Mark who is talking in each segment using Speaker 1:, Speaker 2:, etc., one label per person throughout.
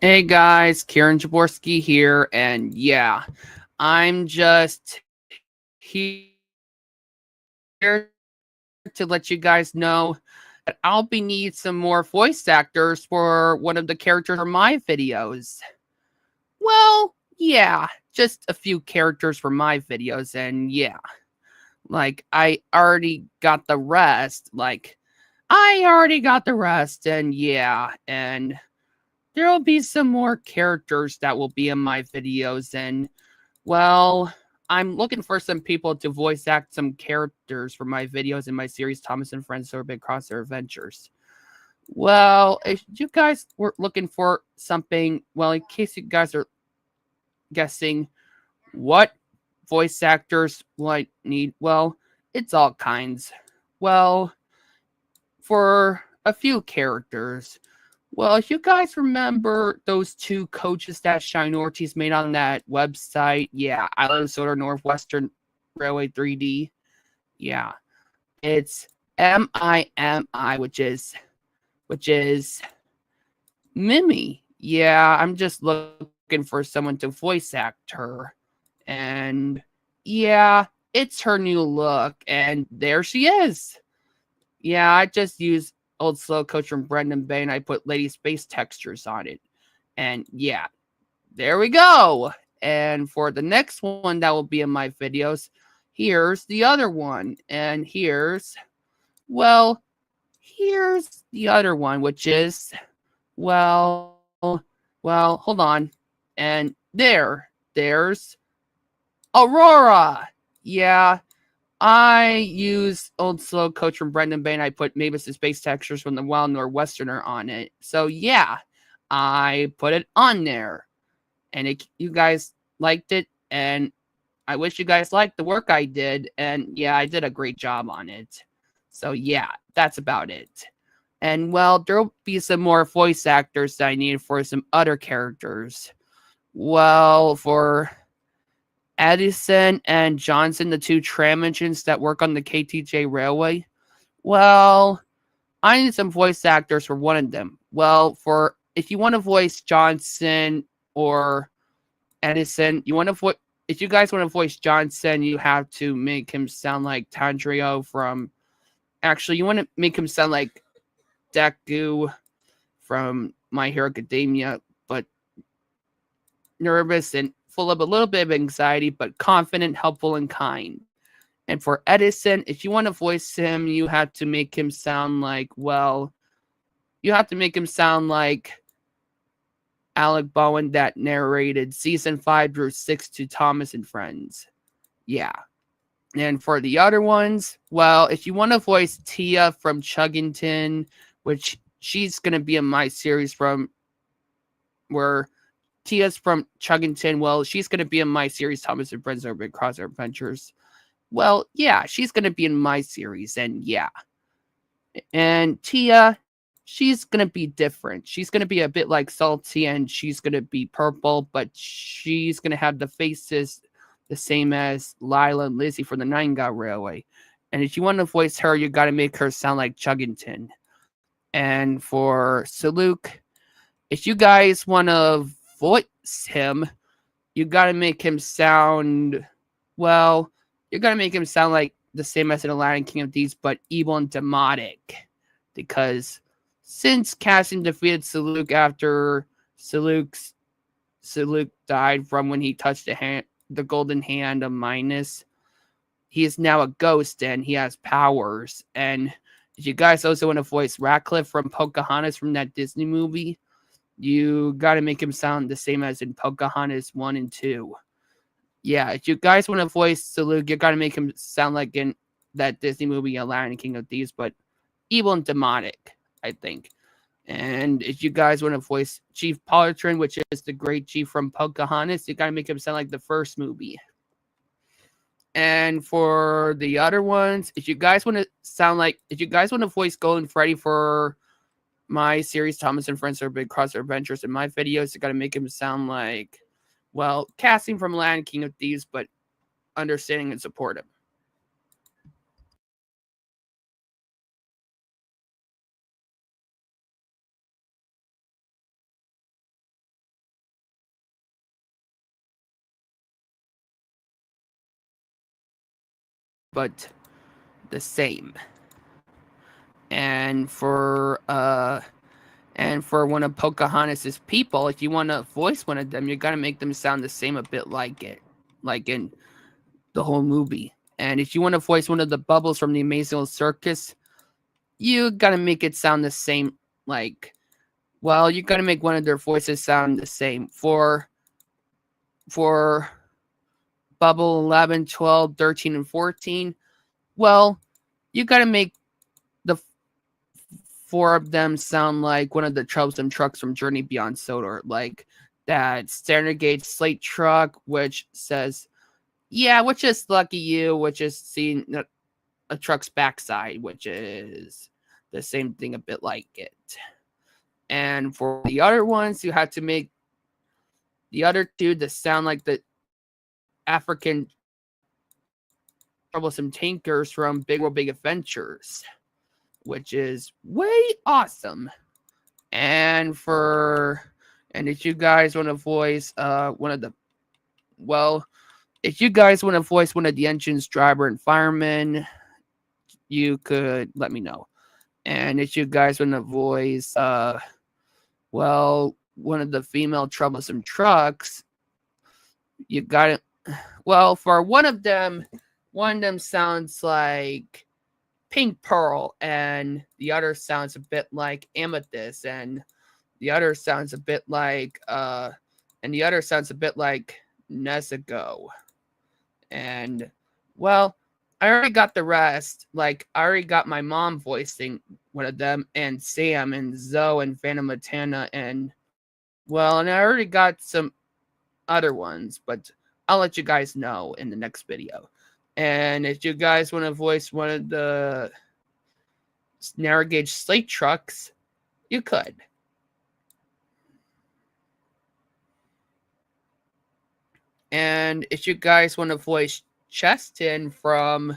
Speaker 1: Hey guys, Kieran Jaborski here, and yeah, I'm just here to let you guys know that I'll be need some more voice actors for one of the characters for my videos. Well, yeah, just a few characters for my videos, and yeah, I already got the rest. I already got the rest, and yeah, and there will be some more characters that will be in my videos, and well, I'm looking for some people to voice act some characters for my videos in my series Thomas and Friends Orbit Cross Their Adventures. Well, if you guys were looking for something, well, in case you guys are guessing what voice actors might need, well, it's all kinds. Well, for a few characters, well, if you guys remember those two coaches that Shine Ortiz made on that website, yeah, Island Soda Northwestern Railway 3D, yeah, it's MIMI, which is Mimi. Yeah, I'm just looking for someone to voice act her, and yeah, it's her new look, and there she is. Yeah, I just used old slow coach from Brendan Bay, and I put Lady Space textures on it. And yeah, there we go. And for the next one that will be in my videos, here's the other one. And here's the other one, which is, hold on. And there's Aurora. Yeah, I use old slow coach from Brendan Bay, and I put Mavis's base textures from the Wild Northwesterner on it. So yeah, I put it on there, and you guys liked it, and I wish you guys liked the work I did, and yeah, I did a great job on it. So yeah, that's about it. And well, there'll be some more voice actors that I need for some other characters. Well, for Edison and Johnson, the two tram engines that work on the KTJ Railway, well, I need some voice actors for one of them. Well, for if you want to voice Johnson or Edison, you want to voice. If you guys want to voice Johnson, you have to make him sound like Tanjiro from. Actually, you want to make him sound like Deku from My Hero Academia, but nervous and full of a little bit of anxiety, but confident, helpful, and kind. And for Edison, if you want to voice him, you have to make him sound like, well, you have to make him sound like Alec Bowen that narrated season 5 through 6 to Thomas and Friends. Yeah. And for the other ones, well, if you want to voice Tia from Chuggington, which she's going to be in my series from where Tia's from Chuggington, well, she's going to be in my series Thomas and Friends Orbit Cross Our Adventures. Well, yeah, she's going to be in my series, and yeah. And Tia, she's going to be different. She's going to be a bit like Salty, and she's going to be purple, but she's going to have the faces the same as Lila and Lizzie from the Nine God Railway. And if you want to voice her, you got to make her sound like Chuggington. And for Saluk, if you guys want to voice him, you got to make him sound, well, you got to make him sound like the same as in Aladdin King of Thieves, but evil and demonic. Because since Cassian defeated Saluk after Saluk died from when he touched the golden hand of Minos, he is now a ghost and he has powers. And if you guys also want to voice Ratcliffe from Pocahontas from that Disney movie, you got to make him sound the same as in Pocahontas 1 and 2. Yeah, if you guys want to voice Saluk, you got to make him sound like in that Disney movie, Aladdin King of Thieves, but evil and demonic, I think. And if you guys want to voice Chief Polytron, which is the great chief from Pocahontas, you got to make him sound like the first movie. And for the other ones, if you guys want to voice Golden Freddy for my series, Thomas and Friends are Big Cross Adventures in my videos, you got to make him sound like, well, casting from Land King of Thieves, but understanding and supportive. but the same. And for one of Pocahontas's people, if you want to voice one of them, you got to make them sound the same a bit like it, like in the whole movie. And if you want to voice one of the Bubbles from the Amazing Circus, you got to make it sound the same. Like, well, you got to make one of their voices sound the same. For Bubble 11, 12, 13, and 14, well, you got to make the 4 of them sound like one of the troublesome trucks from Journey Beyond Sodor, like that standard gauge slate truck, which says, yeah, which is lucky you, which is seeing a truck's backside, which is the same thing a bit like it. And for the other ones, you have to make the other 2 to sound like the African troublesome tankers from Big World Big Adventures, which is way awesome. And if you guys want to voice if you guys want to voice one of the engine's driver and firemen, you could let me know. And if you guys want to voice one of the female troublesome trucks, you got it. Well, for one of them sounds like Pink Pearl, and the other sounds a bit like Amethyst, and the other sounds a bit like Nezuko. And well, I already got the rest. Like, I already got my mom voicing one of them, and Sam and Zoe and Phantom Montana, and I already got some other ones, but I'll let you guys know in the next video. And if you guys want to voice one of the narrow gauge slate trucks, you could. And if you guys want to voice Cheston from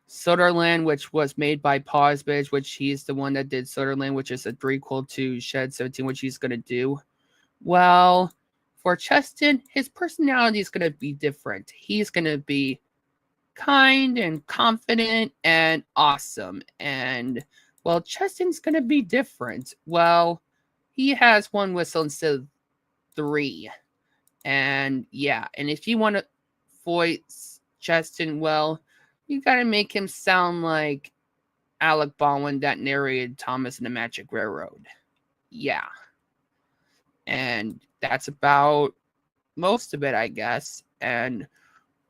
Speaker 1: Soderland, which was made by Pausbridge, which he's the one that did Soderland, which is a prequel to Shed 17, which he's going to do. Well, for Cheston, his personality is going to be different. He's going to be kind and confident and awesome. And, well, Cheston's going to be different. Well, he has 1 whistle instead of 3. And, yeah, and if you want to voice Cheston, well, you got to make him sound like Alec Baldwin that narrated Thomas and the Magic Railroad. Yeah. And that's about most of it, I guess. And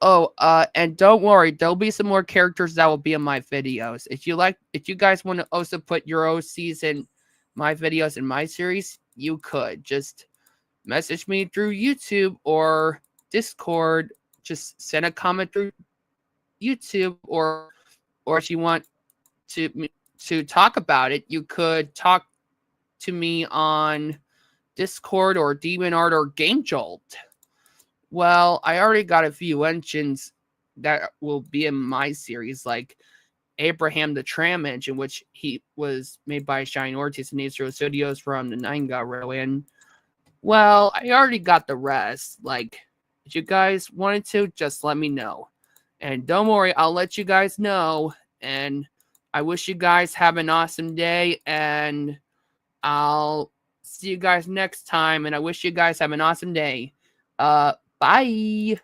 Speaker 1: and don't worry, there'll be some more characters that will be in my videos. If you guys want to also put your OCs in my videos in my series, you could just message me through YouTube or Discord. Just send a comment through YouTube, or if you want to talk about it, you could talk to me on Discord or DeviantArt or Game Jolt. Well, I already got a few engines that will be in my series, like Abraham the Tram engine, which he was made by Shine Ortiz and Astro Studios from the Nine God Railway. And, well, I already got the rest. Like, if you guys wanted to, just let me know. And don't worry, I'll let you guys know. And I wish you guys have an awesome day. And I'll see you guys next time. And I wish you guys have an awesome day. Bye.